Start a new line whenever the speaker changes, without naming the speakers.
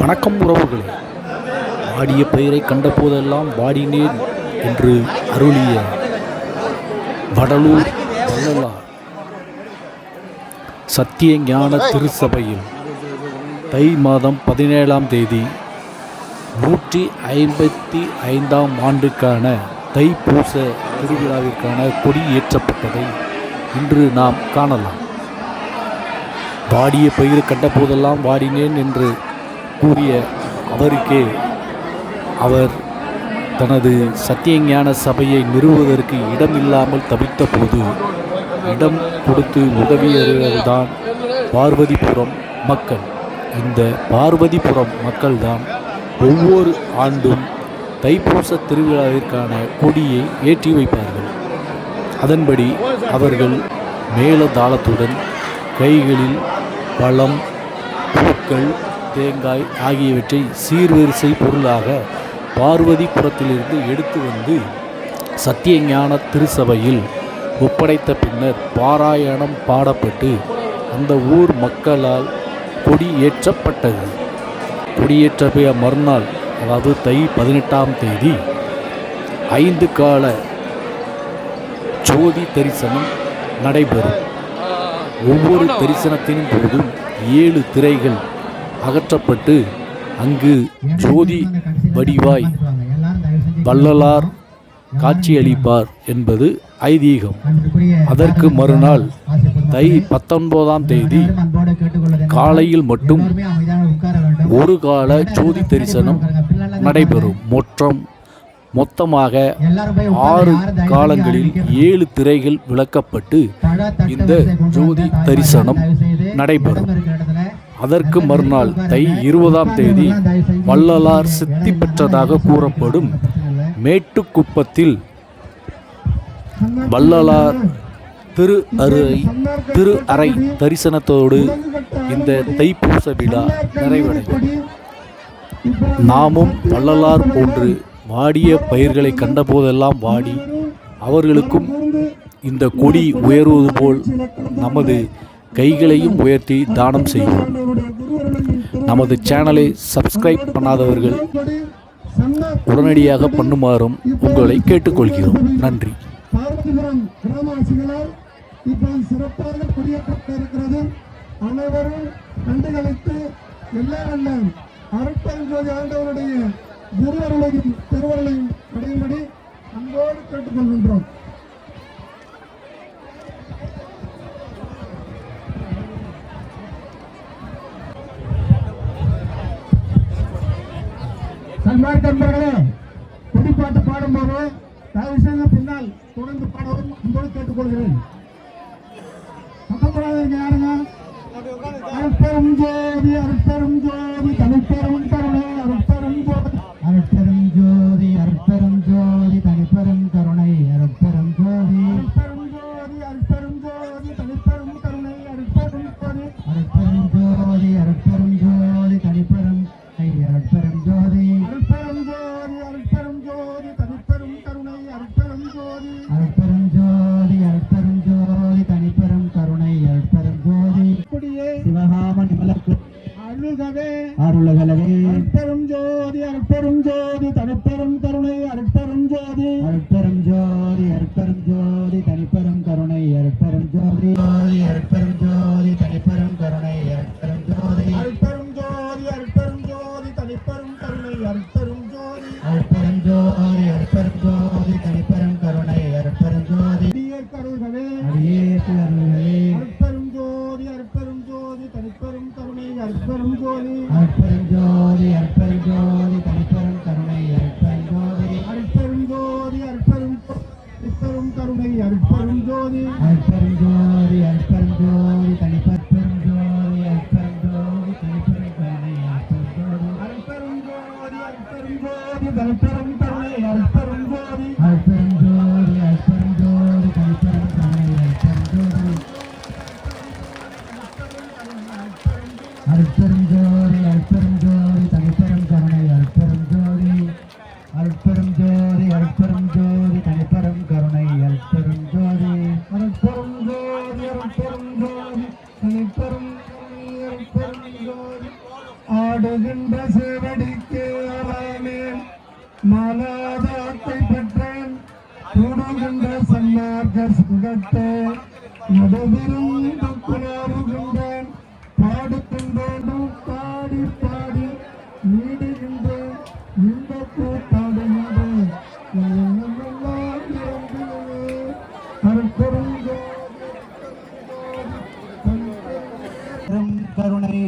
வணக்கம் உறவுகளே. வாடிய பெயரை கண்டபோதெல்லாம் வாடினேன் என்று அருளிய வடலூர் வள்ளலார் சத்திய ஞான திருச்சபையில் தை மாதம் 17ஆம் தேதி 155ஆம் ஆண்டுக்கான தைப்பூச திருவிழாவிற்கான கொடி ஏற்றப்பட்டதை இன்று நாம் காணலாம். வாடிய பயிர் கண்டபோதெல்லாம் வாடினேன் என்று கூறிய அவருக்கே அவர் தனது சத்தியஞான சபையை நிறுவுவதற்கு இடமில்லாமல் தவித்த போது இடம் கொடுத்து உதவியவர்கள்தான் பார்வதிபுரம் மக்கள். இந்த பார்வதிபுரம் மக்கள்தான் ஒவ்வொரு ஆண்டும் தைப்பூச திருவிழாவிற்கான கொடியை ஏற்றி வைப்பார்கள். அதன்படி அவர்கள் மேளதாளத்துடன் கைகளில் பழம், பூக்கள், தேங்காய் ஆகியவற்றை சீர்வரிசை பொருளாக பார்வதிபுரத்திலிருந்து எடுத்து வந்து சத்தியஞான திருச்சபையில் ஒப்படைத்த பின்னர் பாராயணம் பாடப்பட்டு அந்த ஊர் மக்களால் கொடி ஏற்றப்பட்டது. கொடியேற்ற மறுநாள், அதாவது தை 18ஆம் தேதி 5 கால ஜோதி தரிசனம் நடைபெறும். ஒவ்வொரு தரிசனத்தின் போதும் 7 திரைகள் அகற்றப்பட்டு அங்கு ஜோதி வடிவாய் வள்ளலார் காட்சியளிப்பார் என்பது ஐதீகம். அதற்கு மறுநாள் தை 19ஆம் தேதி காலையில் மட்டும் 1 கால ஜோதி தரிசனம் நடைபெறும். மொத்தமாக 6 காலங்களில் 7 திரைகள் விளக்கப்பட்டு இந்த ஜோதி தரிசனம் நடைபெறும். அதற்கு மறுநாள் தை 20ஆம் தேதி வள்ளலார் சித்தி பெற்றதாக கூறப்படும் மேட்டுக்குப்பத்தில் வள்ளலார் திரு அறை தரிசனத்தோடு இந்த தைப்பூச விழா நிறைவடையும். நாமும் வள்ளலார் போன்று வாடிய பயிர்களை கண்டபோதெல்லாம் வாடி அவர்களுக்கும் இந்த கொடி உயர்வது போல் நமது கைகளையும் உயர்த்தி தானம் செய்வோம். நமது சேனலை சப்ஸ்கிரைப் பண்ணாதவர்கள் உடனடியாக பண்ணுமாறும் உங்களை கேட்டுக்கொள்கிறோம். நன்றி.
பார்வதிபுரம் கிராமவாசிகளால் இப்போது சிறப்பாக கொடியேற்றப்பட்டிருக்கிறது. அனைவரும் கண்டுகளித்து எல்லா வல்ல அருட்பெருஞ்சோதி ஆண்டவருடைய குருவருளையும் திருவருளையும் அடையும்படி அன்போடு கேட்டுக்கொள்கின்றோம். சன்மார்க்கர்களே, கொடிப்பாட்டு பாடும்போது தயவு செய்து பின்னால் தொடர்ந்து பாடவும் அன்போடு கேட்டுக்கொள்கிறேன். பக்கத்தில் யாருங்க? அருட்பெரும் ஜோதி, அருட்பெரும் ஜோதி, தனிப்பெரும் கருணை, அருட்பெரும் ஜோதி, அருட்பெரும் ஜோதி, அருட்பெரும் ஜோதி, தனிப்பெரும் கருணை, அருட்பெரும் ஜோதி, அருட்பெரும் ஜோதி, அருட்பெரும் ஜோதி, தனிப்பெரும் கருணை, அருட்பெரும் ஜோதி, அருட்பெரும் ஜோதி, அருட்பெரும் ஜோதி, தனிப்பெரும் அருட்பெரும் ஜோதி, அருட்பெரும் ஜோதி, அருட்பெரும் ஜோதி, தனிப்பெரும் கருணை, அருட்பெரும் ஜோதி, அருட்பெரும் ஜோதி, அருட்பெரும் ஜோதி, தனிப்பெரும் கருணை, அருட்பெரும் ஜோதி. கொடியே சிவகாம நிமலக்கு அருள்கவே அருள்களவே. அருட்பெரும் ஜோதி, அருட்பெரும் ஜோதி, தனிப்பெரும் கருணை, அருட்பெரும் ஜோதி, அருட்பெரும் ஜோதி, அருட்பெரும் ஜோதி, தனிப்பெரும் கருணை, அருட்பெரும் ஜோதி, அருட்பெரும் ஜோதி, தனிப்பெரும் கருணை, அருட்பெரும் ஜோதி, அருட்பெரும் ஜோதி, அருட்பெரும் ஜோதி, தனிப்பெரும் கருணை, அருட்பெரும் ஜோதி, அருட்பெரும் ஜோதி, அருட்பெரும் ஜோதி, தனிப்பெரும் கருணை, அருட்பெரும் ஜோதி. அருள்களே, அருட்பெரும் ஜோதி, அருட்பெரும் ஜோதி, தனிப்பெரும் கருணை, அருட்பெரும் ஜோதி, அருட்பெரும் ஜோதி, அருட்பெரும் ஜோதி, தனிப்பெரும் கருணை, அருட்பெரும் ஜோதி, அருட்பெரும் ஜோதி, அருட்பெரும் தனிப்பெரும் கருணை, அருட்பெரும் ஜோதி, அருட்பெரும் ஜோதி, அருட்பெரும் ஜோதி, தனிப்பெரும் ஜோதி, அருட்பெரும் ஜோதி, தனிப்பெரும் கருணை, அருட்பெரும் ஜோதி, அருட்பெரும் ஜோதி, அருட்பெரும் ஜோதி, தனிப்பெரும் கருணை, அருட்பெரும் ஜோதி, அருட்பெரும் ஜோதி, அருட்பெரும் ஜோதி, தனிப்பெரும் கருணை, அருட்பெரும் ஜோதி, அருட்பெரும் ஜோதி, அருட்பெரும் ஜோதி, தனிப்பெரும் கருணை, அருட்பெரும் ஜோதி, அருட்பெரும் ஜோதி, அருட்பெரும் ஜோதி, தனிப்பெரும் கருணை, அருட்பெரும் ஜோதி, அருட்பெரும் பாட்டு நடுவிருந்தும் குளறுகின்றேன் பாடுகின்றேன் பாடி பாடி நீடுகின்றேன் இந்த கூட்டாடுகின்றேன் கருணை